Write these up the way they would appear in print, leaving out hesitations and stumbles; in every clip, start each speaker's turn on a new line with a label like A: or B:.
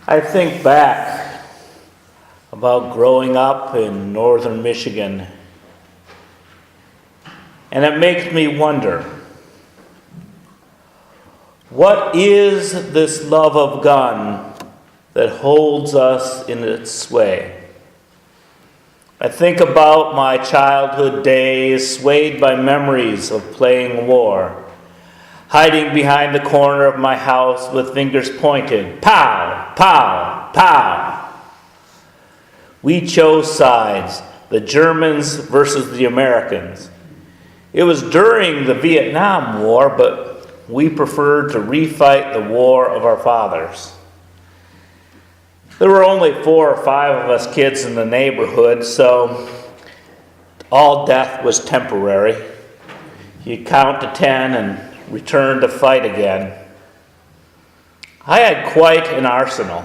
A: I think back about growing up in northern Michigan, and it makes me wonder, what is this love of gun that holds us in its sway? I think about my childhood days, swayed by memories of playing war, hiding behind the corner of my house with fingers pointed, pow, pow, pow. We chose sides, the Germans versus the Americans. It was during the Vietnam War, but we preferred to refight the war of our fathers. There were only 4 or 5 of us kids in the neighborhood, so all death was temporary. You count to 10 and return to fight again. I had quite an arsenal.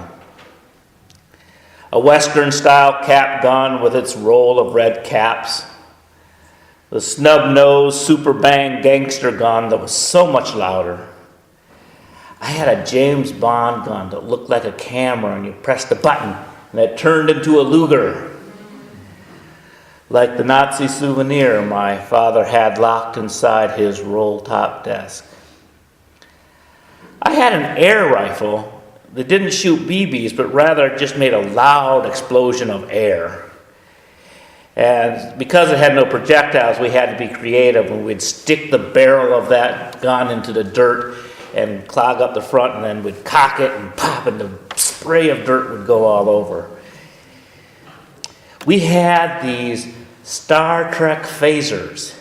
A: A Western-style cap gun with its roll of red caps. The snub-nosed Super Bang gangster gun that was so much louder. I had a James Bond gun that looked like a camera, and you pressed a button and it turned into a Luger. Like the Nazi souvenir my father had locked inside his roll-top desk. I had an air rifle that didn't shoot BBs, but rather just made a loud explosion of air. And because it had no projectiles, we had to be creative, and we'd stick the barrel of that gun into the dirt and clog up the front, and then we'd cock it and pop, and the spray of dirt would go all over. We had these Star Trek phasers,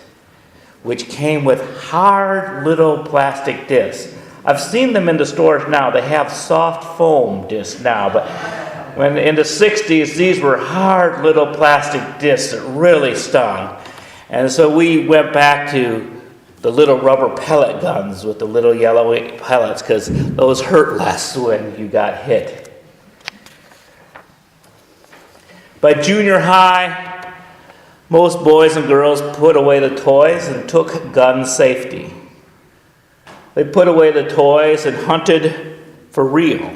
A: which came with hard little plastic discs. I've seen them in the stores now. They have soft foam discs now, but when in the 60s, these were hard little plastic discs that really stung. And so we went back to the little rubber pellet guns with the little yellow pellets, because those hurt less when you got hit. By junior high, most boys and girls put away the toys and took gun safety. They put away the toys and hunted for real.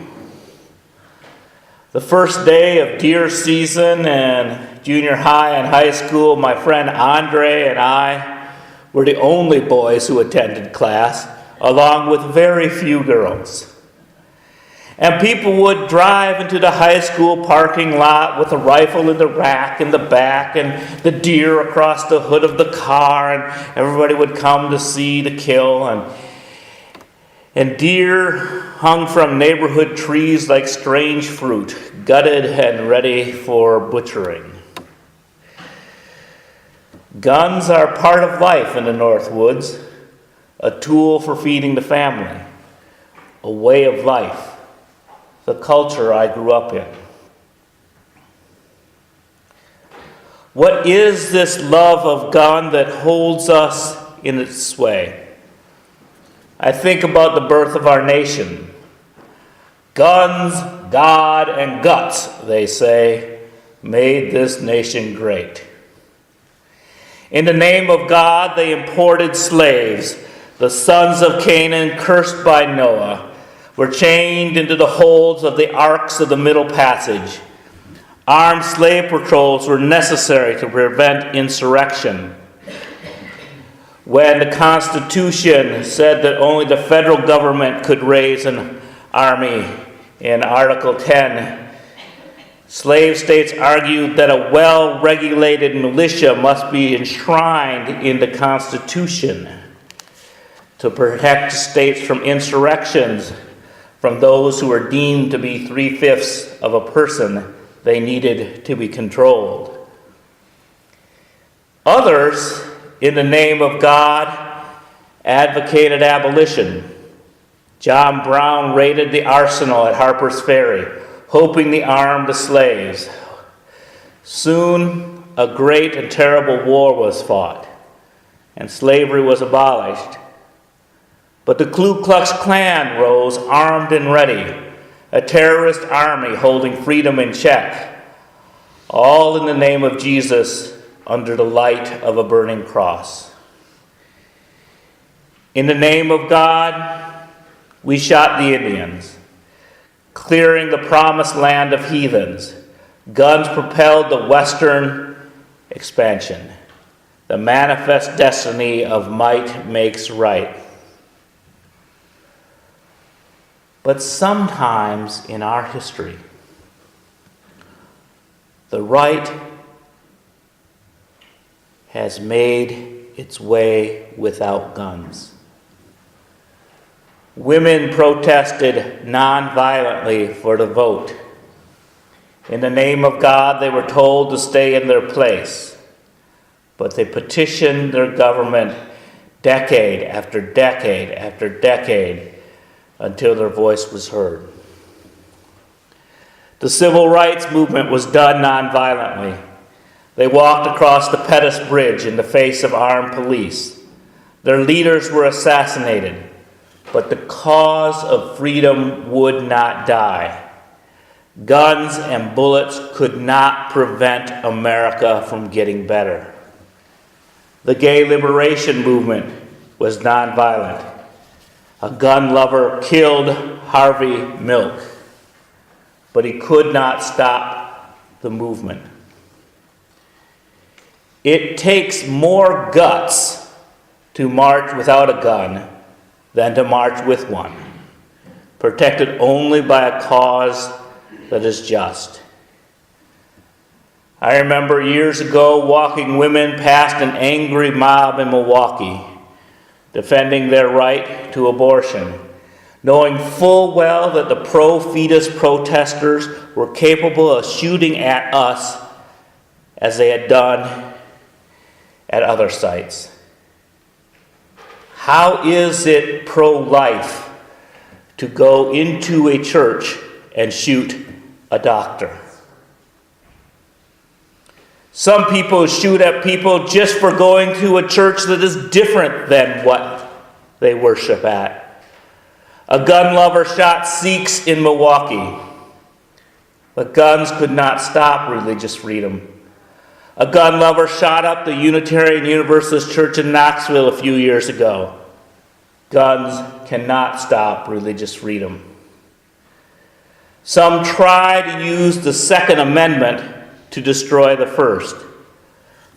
A: The first day of deer season in junior high and high school, my friend Andre and I were the only boys who attended class, along with very few girls. And people would drive into the high school parking lot with a rifle in the rack in the back and the deer across the hood of the car, and everybody would come to see the kill. And deer hung from neighborhood trees like strange fruit, gutted and ready for butchering. Guns are part of life in the North Woods, a tool for feeding the family, a way of life, the culture I grew up in. What is this love of gun that holds us in its sway? I think about the birth of our nation. Guns, God, and guts, they say, made this nation great. In the name of God, they imported slaves. The sons of Canaan, cursed by Noah, were chained into the holds of the arks of the Middle Passage. Armed slave patrols were necessary to prevent insurrection. When the Constitution said that only the federal government could raise an army in Article 10, slave states argued that a well-regulated militia must be enshrined in the Constitution to protect states from insurrections from those who were deemed to be 3/5 of a person they needed to be controlled. Others, in the name of God, advocated abolition. John Brown raided the arsenal at Harper's Ferry, hoping to arm the slaves. Soon, a great and terrible war was fought, and slavery was abolished. But the Ku Klux Klan rose armed and ready, a terrorist army holding freedom in check, all in the name of Jesus under the light of a burning cross. In the name of God, we shot the Indians, clearing the promised land of heathens. Guns propelled the Western expansion. The manifest destiny of might makes right. But sometimes in our history, the right has made its way without guns. Women protested nonviolently for the vote. In the name of God, they were told to stay in their place. But they petitioned their government decade after decade after decade until their voice was heard. The civil rights movement was done nonviolently. They walked across the Pettus Bridge in the face of armed police. Their leaders were assassinated, but the cause of freedom would not die. Guns and bullets could not prevent America from getting better. The gay liberation movement was nonviolent. A gun lover killed Harvey Milk, but he could not stop the movement. It takes more guts to march without a gun than to march with one, protected only by a cause that is just. I remember years ago walking women past an angry mob in Milwaukee, defending their right to abortion, knowing full well that the pro-fetus protesters were capable of shooting at us as they had done at other sites. How is it pro-life to go into a church and shoot a doctor? Some people shoot at people just for going to a church that is different than what they worship at. A gun lover shot Sikhs in Milwaukee, but guns could not stop religious freedom. A gun lover shot up the Unitarian Universalist Church in Knoxville a few years ago. Guns cannot stop religious freedom. Some try to use the Second Amendment to destroy the First,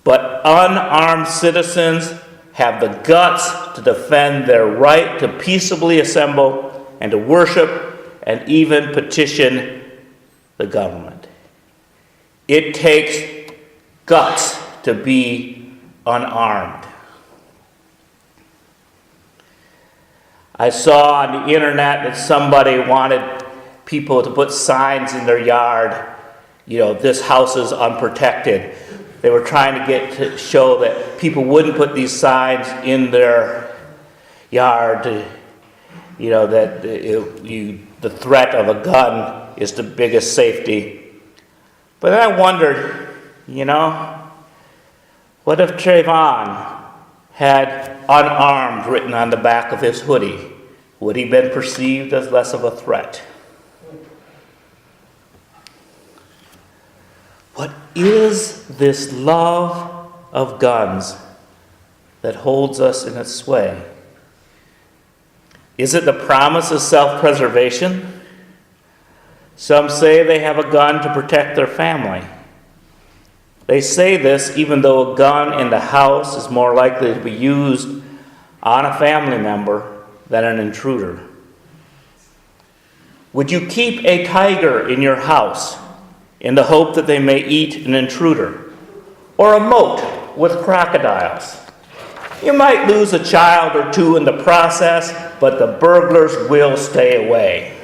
A: but unarmed citizens have the guts to defend their right to peaceably assemble and to worship and even petition the government. It takes guts to be unarmed. I saw on the internet that somebody wanted people to put signs in their yard, this house is unprotected. They were trying to get to show that people wouldn't put these signs in their yard, that the threat of a gun is the biggest safety. But then I wondered, what if Trayvon had unarmed written on the back of his hoodie? Would he have been perceived as less of a threat? What is this love of guns that holds us in its sway? Is it the promise of self-preservation? Some say they have a gun to protect their family. They say this even though a gun in the house is more likely to be used on a family member than an intruder. Would you keep a tiger in your house in the hope that they may eat an intruder, or a moat with crocodiles? You might lose a child or two in the process, but the burglars will stay away.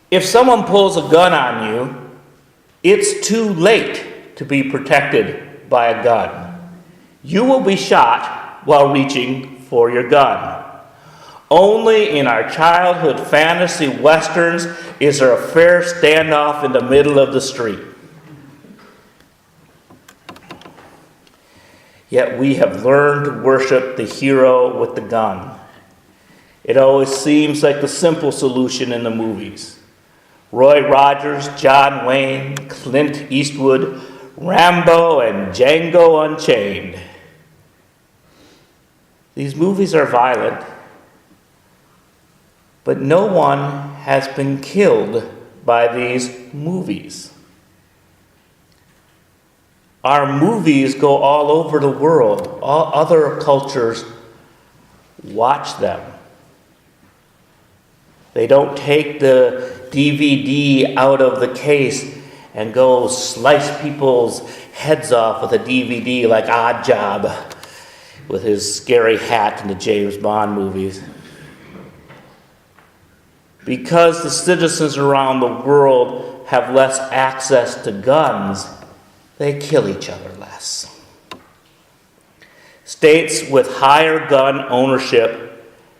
A: If someone pulls a gun on you, it's too late to be protected by a gun. You will be shot while reaching for your gun. Only in our childhood fantasy westerns is there a fair standoff in the middle of the street. Yet we have learned to worship the hero with the gun. It always seems like the simple solution in the movies. Roy Rogers, John Wayne, Clint Eastwood, Rambo, and Django Unchained. These movies are violent, But no one has been killed by these movies. Our movies go all over the world. All other cultures watch them. They don't take the DVD out of the case and go slice people's heads off with a DVD like Odd Job with his scary hat in the James Bond movies. Because the citizens around the world have less access to guns, they kill each other less. States with higher gun ownership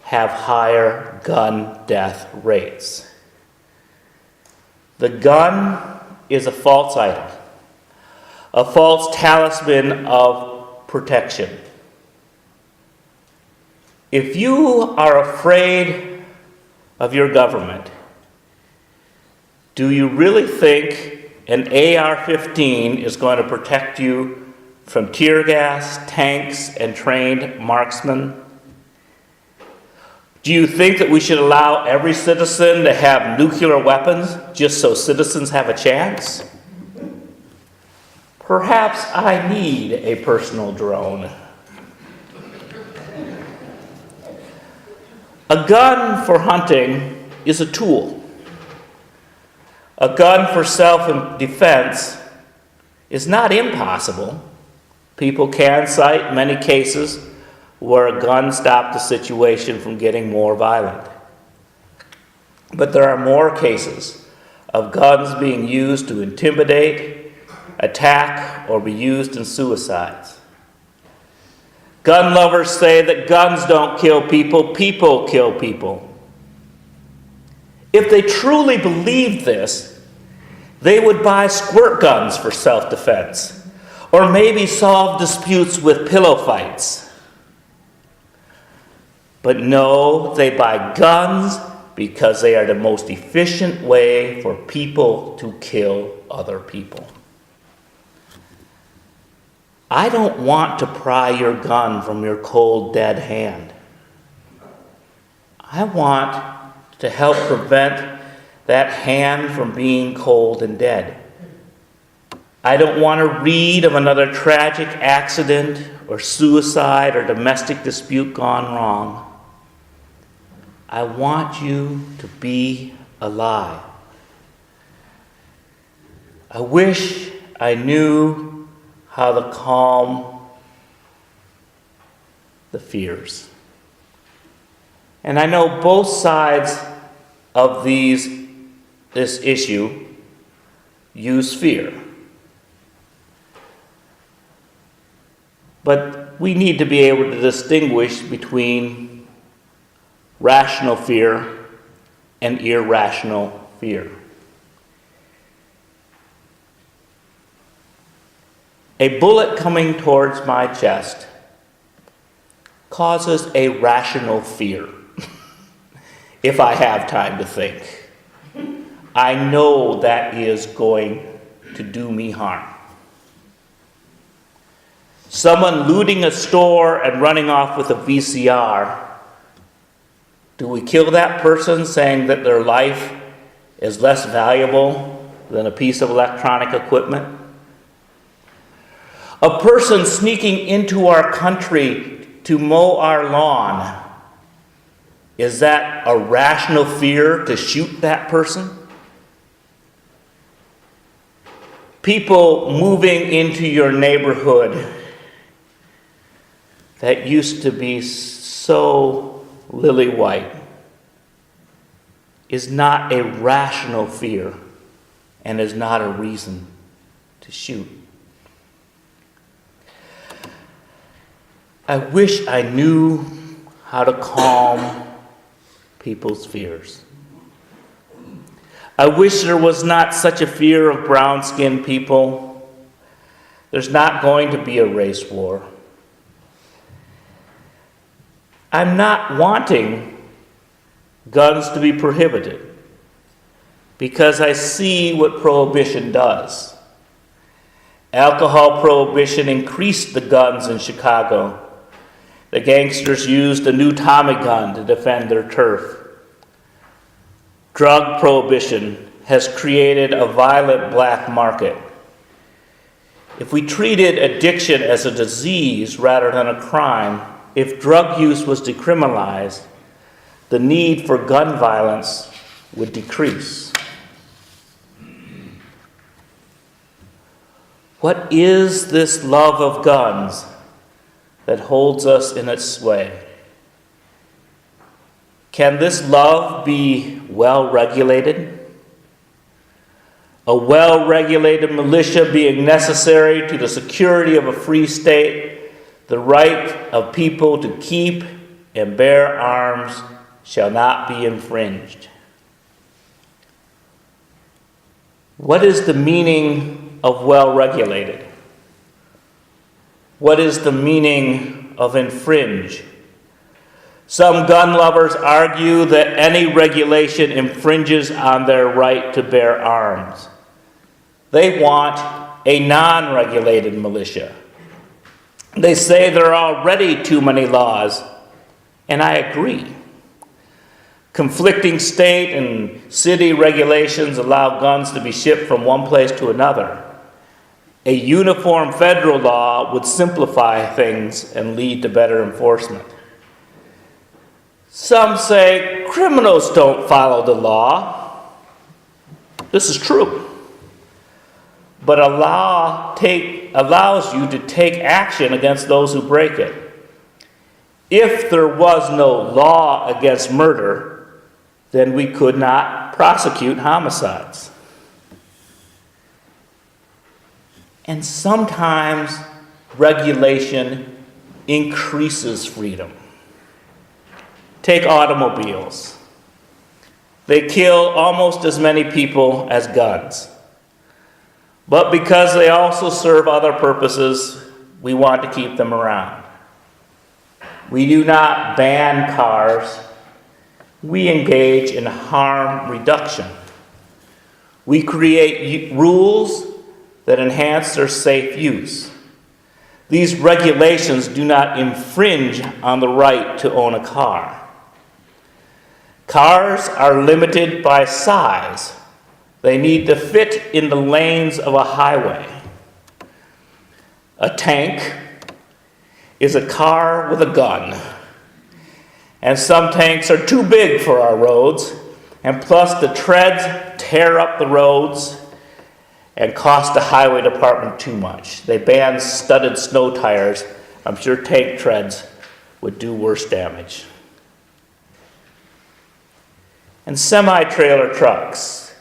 A: have higher gun death rates. The gun is a false idol, a false talisman of protection. If you are afraid of your government, do you really think an AR-15 is going to protect you from tear gas, tanks, and trained marksmen? Do you think that we should allow every citizen to have nuclear weapons just so citizens have a chance? Perhaps I need a personal drone. A gun for hunting is a tool. A gun for self-defense is not impossible. People can cite many cases where a gun stopped the situation from getting more violent. But there are more cases of guns being used to intimidate, attack, or be used in suicides. Gun lovers say that guns don't kill people, people kill people. If they truly believed this, they would buy squirt guns for self-defense, or maybe solve disputes with pillow fights. But no, they buy guns because they are the most efficient way for people to kill other people. I don't want to pry your gun from your cold, dead hand. I want to help prevent that hand from being cold and dead. I don't want to read of another tragic accident or suicide or domestic dispute gone wrong. I want you to be alive. I wish I knew how to calm the fears. And I know both sides of this issue use fear. But we need to be able to distinguish between rational fear and irrational fear. A bullet coming towards my chest causes a rational fear if I have time to think. I know that is going to do me harm. Someone looting a store and running off with a VCR, do we kill that person saying that their life is less valuable than a piece of electronic equipment? A person sneaking into our country to mow our lawn, is that a rational fear to shoot that person? People moving into your neighborhood that used to be so lily white is not a rational fear and is not a reason to shoot. I wish I knew how to calm people's fears. I wish there was not such a fear of brown-skinned people. There's not going to be a race war. I'm not wanting guns to be prohibited because I see what prohibition does. Alcohol prohibition increased the guns in Chicago. The gangsters used a new Tommy gun to defend their turf. drug prohibition has created a violent black market. If we treated addiction as a disease rather than a crime, if drug use was decriminalized, the need for gun violence would decrease. What is this love of guns that holds us in its sway? Can this love be well regulated? A well-regulated militia being necessary to the security of a free state, the right of people to keep and bear arms shall not be infringed. What is the meaning of well-regulated? What is the meaning of infringe? Some gun lovers argue that any regulation infringes on their right to bear arms. They want a non-regulated militia. They say there are already too many laws, and I agree. Conflicting state and city regulations allow guns to be shipped from one place to another. A uniform federal law would simplify things and lead to better enforcement. Some say criminals don't follow the law. This is true. But a law allows you to take action against those who break it. If there was no law against murder, then we could not prosecute homicides. And sometimes regulation increases freedom. Take automobiles. They kill almost as many people as guns. But because they also serve other purposes, we want to keep them around. We do not ban cars. We engage in harm reduction. We create rules that enhance their safe use. These regulations do not infringe on the right to own a car. Cars are limited by size. They need to fit in the lanes of a highway. A tank is a car with a gun. And some tanks are too big for our roads, and plus the treads tear up the roads and cost the highway department too much. They ban studded snow tires. I'm sure tank treads would do worse damage. And semi-trailer trucks,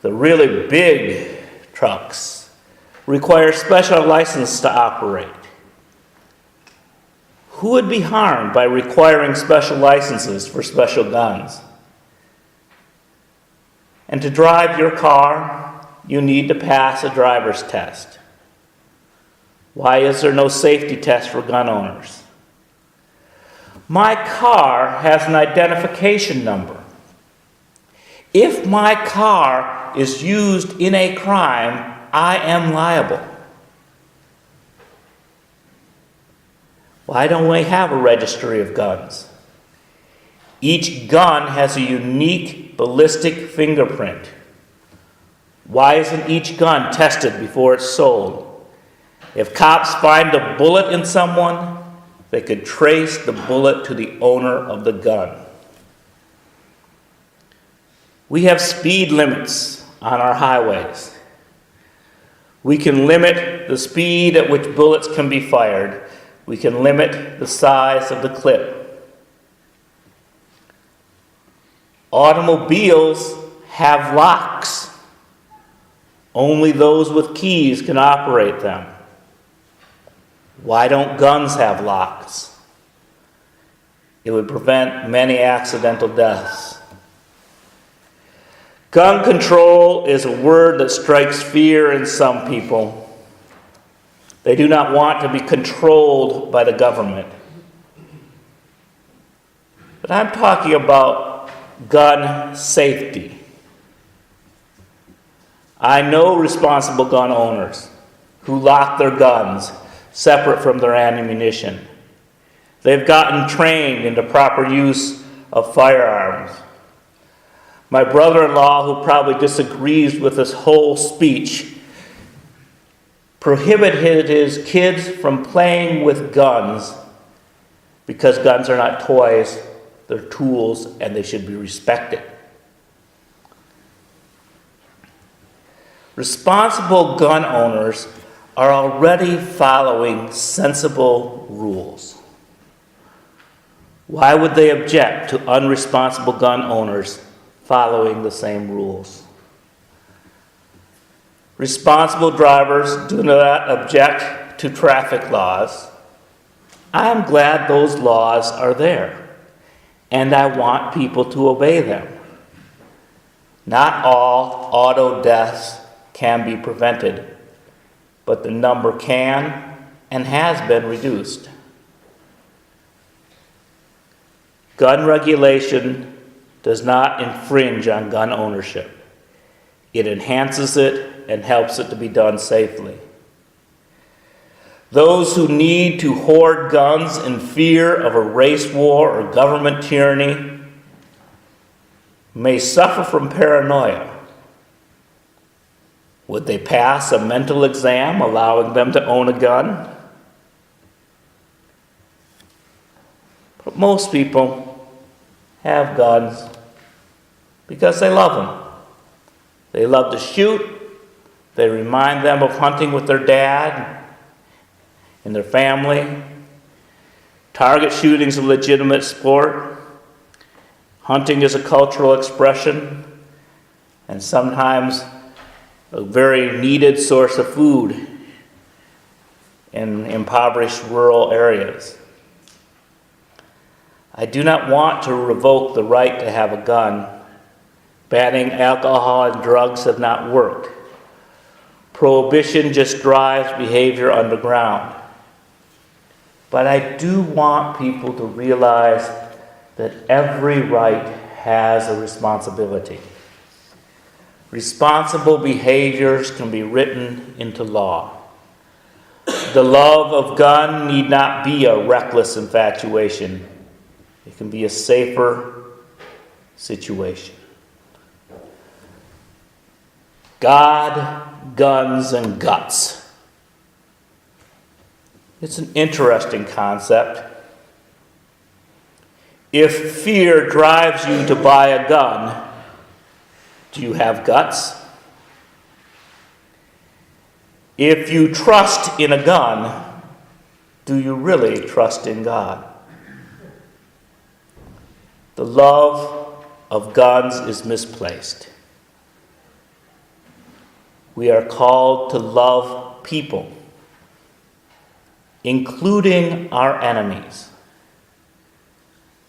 A: the really big trucks, require special license to operate. Who would be harmed by requiring special licenses for special guns? And to drive your car, you need to pass a driver's test. Why is there no safety test for gun owners? My car has an identification number. If my car is used in a crime, I am liable. Why don't we have a registry of guns? Each gun has a unique ballistic fingerprint. Why isn't each gun tested before it's sold? If cops find a bullet in someone, they could trace the bullet to the owner of the gun. We have speed limits on our highways. We can limit the speed at which bullets can be fired. We can limit the size of the clip. Automobiles have locks. Only those with keys can operate them. Why don't guns have locks? It would prevent many accidental deaths. Gun control is a word that strikes fear in some people. They do not want to be controlled by the government. But I'm talking about gun safety. I know responsible gun owners who lock their guns separate from their ammunition. They've gotten trained into proper use of firearms. My brother-in-law, who probably disagrees with this whole speech, prohibited his kids from playing with guns because guns are not toys, they're tools, and they should be respected. Responsible gun owners are already following sensible rules. Why would they object to unresponsible gun owners following the same rules? Responsible drivers do not object to traffic laws. I am glad those laws are there, and I want people to obey them. Not all auto deaths can be prevented, but the number can and has been reduced. Gun regulation does not infringe on gun ownership. It enhances it and helps it to be done safely. Those who need to hoard guns in fear of a race war or government tyranny may suffer from paranoia. Would they pass a mental exam allowing them to own a gun? But most people have guns because they love them. They love to shoot. They remind them of hunting with their dad and their family. Target shooting is a legitimate sport. Hunting is a cultural expression, and sometimes a very needed source of food in impoverished rural areas. I do not want to revoke the right to have a gun. Banning alcohol and drugs have not worked. Prohibition just drives behavior underground. But I do want people to realize that every right has a responsibility. Responsible behaviors can be written into law. The love of gun need not be a reckless infatuation. It can be a safer situation. God, guns, and guts. It's an interesting concept. If fear drives you to buy a gun, do you have guts? If you trust in a gun, do you really trust in God? The love of guns is misplaced. We are called to love people, including our enemies.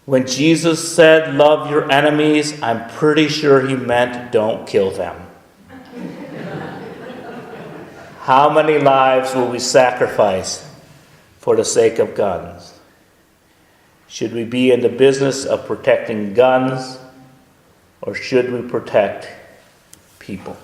A: When Jesus said, "Love your enemies," I'm pretty sure he meant don't kill them. How many lives will we sacrifice for the sake of guns? Should we be in the business of protecting guns, or should we protect people?